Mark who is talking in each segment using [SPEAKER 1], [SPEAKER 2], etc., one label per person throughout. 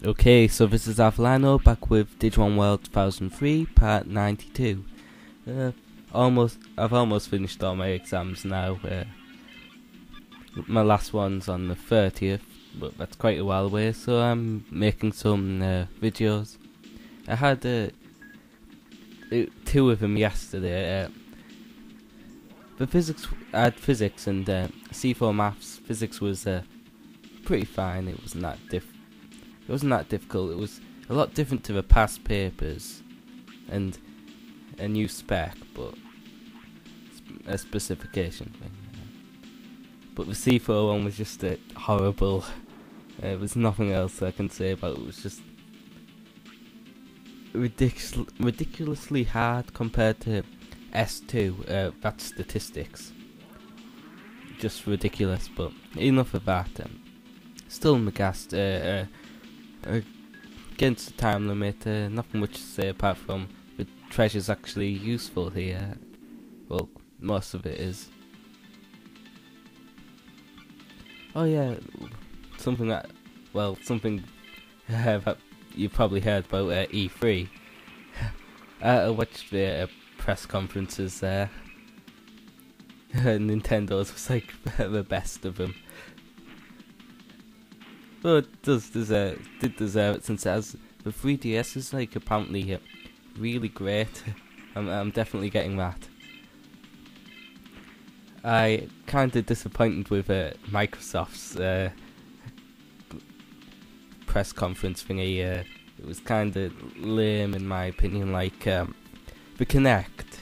[SPEAKER 1] Okay, so this is Avalano back with Digimon World 2003, part 92. I've almost finished all my exams now. My last one's on the 30th, but that's quite a while away, so I'm making some videos. I had two of them yesterday. I had physics and C4 maths. Physics was pretty fine. It wasn't that difficult. It was a lot different to the past papers and a new spec, but a specification thing. But the C4 one was just horrible. There was nothing else I can say about it. It was just ridiculously hard compared to S2. That's statistics. Just ridiculous, but enough of that. Still Magasta. Against the time limit, nothing much to say apart from the treasure's actually useful here. Well, most of it is. Oh yeah, something that you've probably heard about E3. I watched the press conferences there. Nintendo's was like the best of them. But it did deserve it, since it has the 3DS is like apparently really great. I'm definitely getting that. I kinda disappointed with Microsoft's press conference thingy. It was kinda lame in my opinion. Like the Kinect.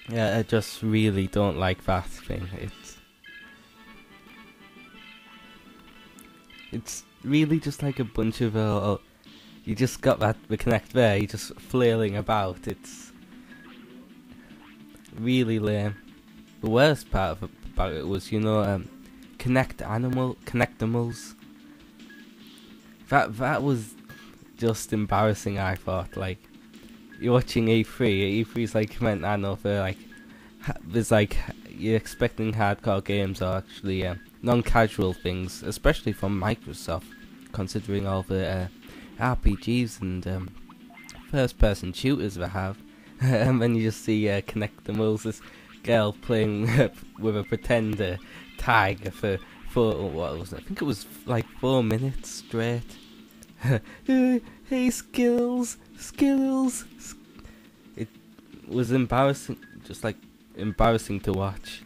[SPEAKER 1] Yeah, I just really don't like that thing. It's really just like a bunch of you just got the Kinect there, you're just flailing about. It's really lame. The worst part about it was, Kinectimals. That was just embarrassing. I thought, like, you're watching E3. E3's like meant, I know, for like there's like you're expecting hardcore games or actually non-casual things, especially from Microsoft, considering all the RPGs and first-person shooters they have. And then you just see Kinectimals, this girl playing with a pretend tiger for what was it? I think it was like 4 minutes straight. Hey, skills. It was embarrassing, just like embarrassing to watch.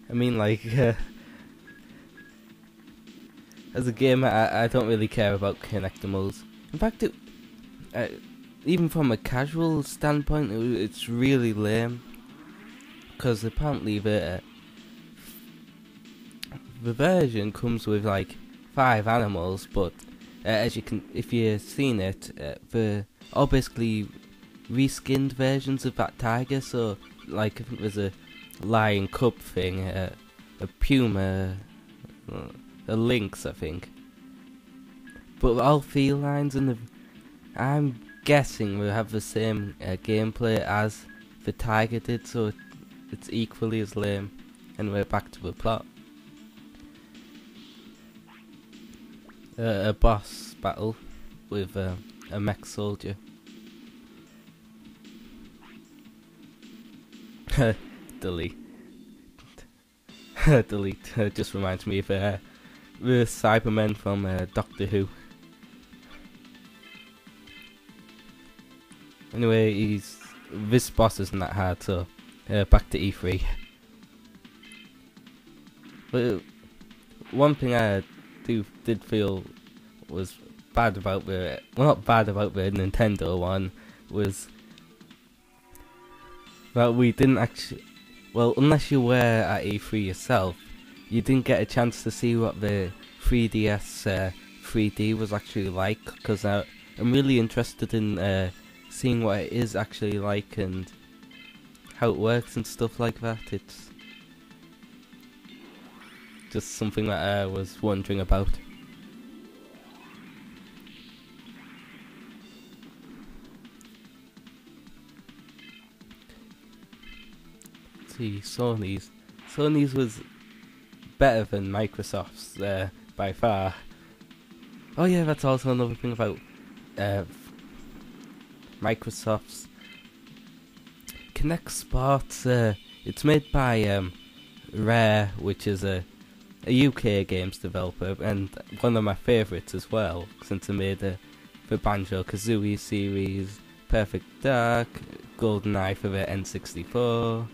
[SPEAKER 1] I mean, like, as a gamer, I don't really care about Kinectimals. In fact, even from a casual standpoint, it's really lame. Because apparently the version comes with like 5 animals, but if you've seen it, they're all basically reskinned versions of that tiger. So, like, I think there's a lion cub thing, a puma, a lynx, I think. But all felines, and I'm guessing we'll have the same gameplay as the tiger did, so it's equally as lame. And we're back to the plot. A boss battle with a mech soldier. Delete. Delete. Just reminds me of the Cybermen from Doctor Who. Anyway, this boss isn't that hard, so back to E3. But one thing I did feel was bad about not bad about the Nintendo one, was that we didn't actually, well, unless you were at E3 yourself, you didn't get a chance to see what the 3DS 3D was actually like, because I'm really interested in seeing what it is actually like and how it works and stuff like that. It's just something that I was wondering about. Let's see, Sony's was better than Microsoft's by far. Oh yeah, that's also another thing about Microsoft's Kinect Sports. It's made by Rare, which is a UK games developer, and one of my favourites as well, since they made the Banjo-Kazooie series, Perfect Dark, GoldenEye for the N64.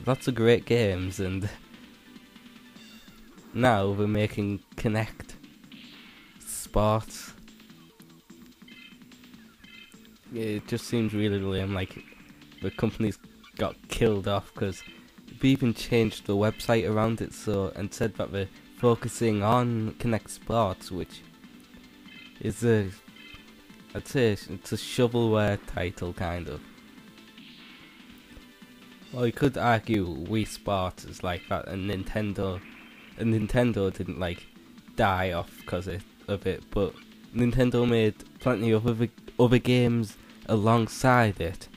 [SPEAKER 1] Lots of great games, and now we're making Kinect Sports. It just seems really lame, like the company's got killed off because they even changed the website around it and said that they're focusing on Kinect Sports, which is I'd say it's a shovelware title, kind of. Well, you could argue Wii Sports is like that, and Nintendo didn't like die off because of it, but Nintendo made plenty of other games alongside it,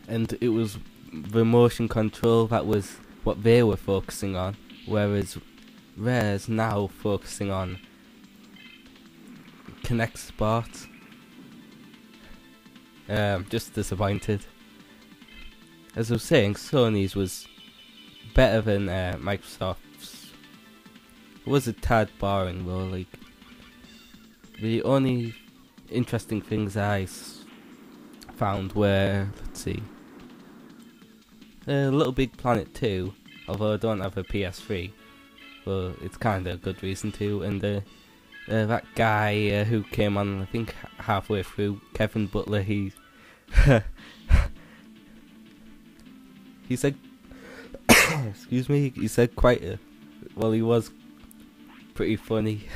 [SPEAKER 1] and it was the motion control that was what they were focusing on, whereas Rare's now focusing on Kinect Sports. Just disappointed. As I was saying, Sony's was better than Microsoft's. It was a tad boring though. Like, the only interesting things I found were, let's see, Little Big Planet 2, although I don't have a PS3, but it's kind of a good reason to, and that guy who came on, I think halfway through, Kevin Butler, he said, excuse me, he said he was pretty funny.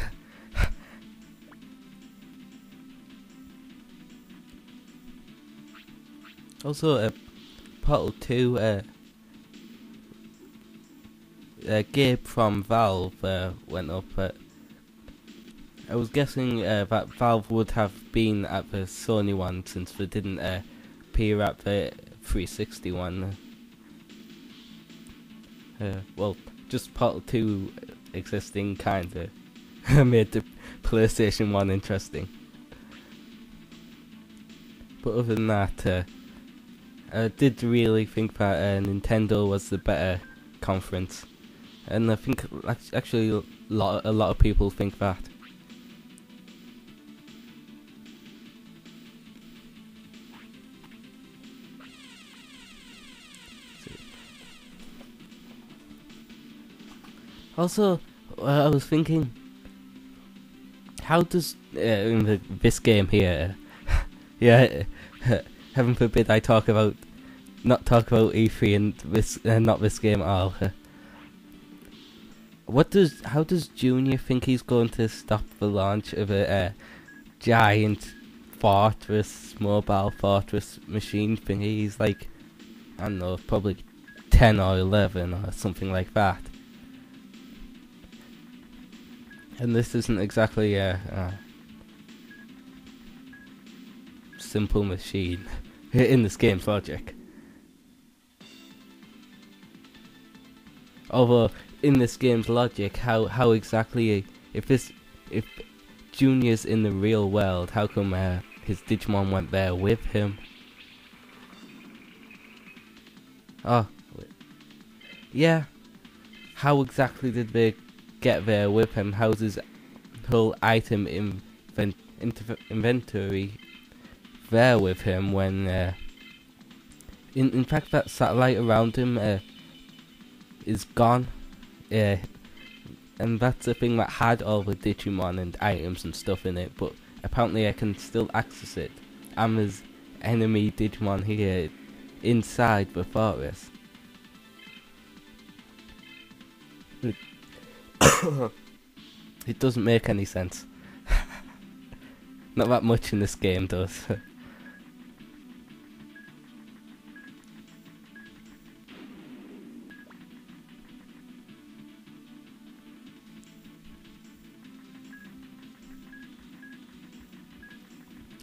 [SPEAKER 1] Also, Portal 2, Gabe from Valve went up. I was guessing that Valve would have been at the Sony one since they didn't appear at the 360 one. Well, just Portal 2 existing kinda made the PlayStation 1 interesting. But other than that, I did really think that Nintendo was the better conference, and I think actually a lot of people think that. Also, I was thinking, how does in this game here, yeah, heaven forbid I not talk about E3 and this, not this game at all. How does Junior think he's going to stop the launch of a giant mobile fortress machine thing? He's like, I don't know, probably 10 or 11 or something like that. And this isn't exactly a simple machine in this game's logic. Although, in this game's logic, how exactly, if Junior's in the real world, how come his Digimon went there with him? Oh, yeah. How exactly did they get there with him? How's his whole item inventory there with him when in fact that satellite around him is gone, and that's the thing that had all the Digimon and items and stuff in it, but apparently I can still access it. I'm his enemy Digimon here inside the forest. It doesn't make any sense. Not that much in this game does.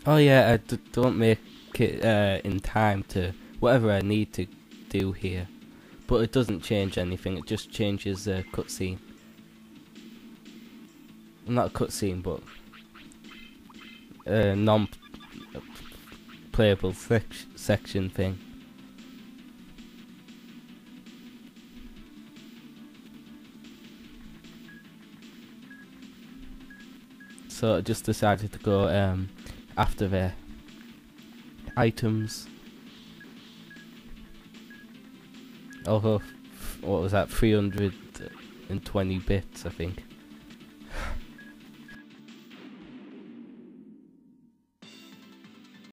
[SPEAKER 1] Oh yeah, I don't make it in time to whatever I need to do here. but it doesn't change anything. It just changes the cutscene. Not cutscene, but non-playable section thing. So I just decided to go after the items. Oh, what was that? 320 bits, I think.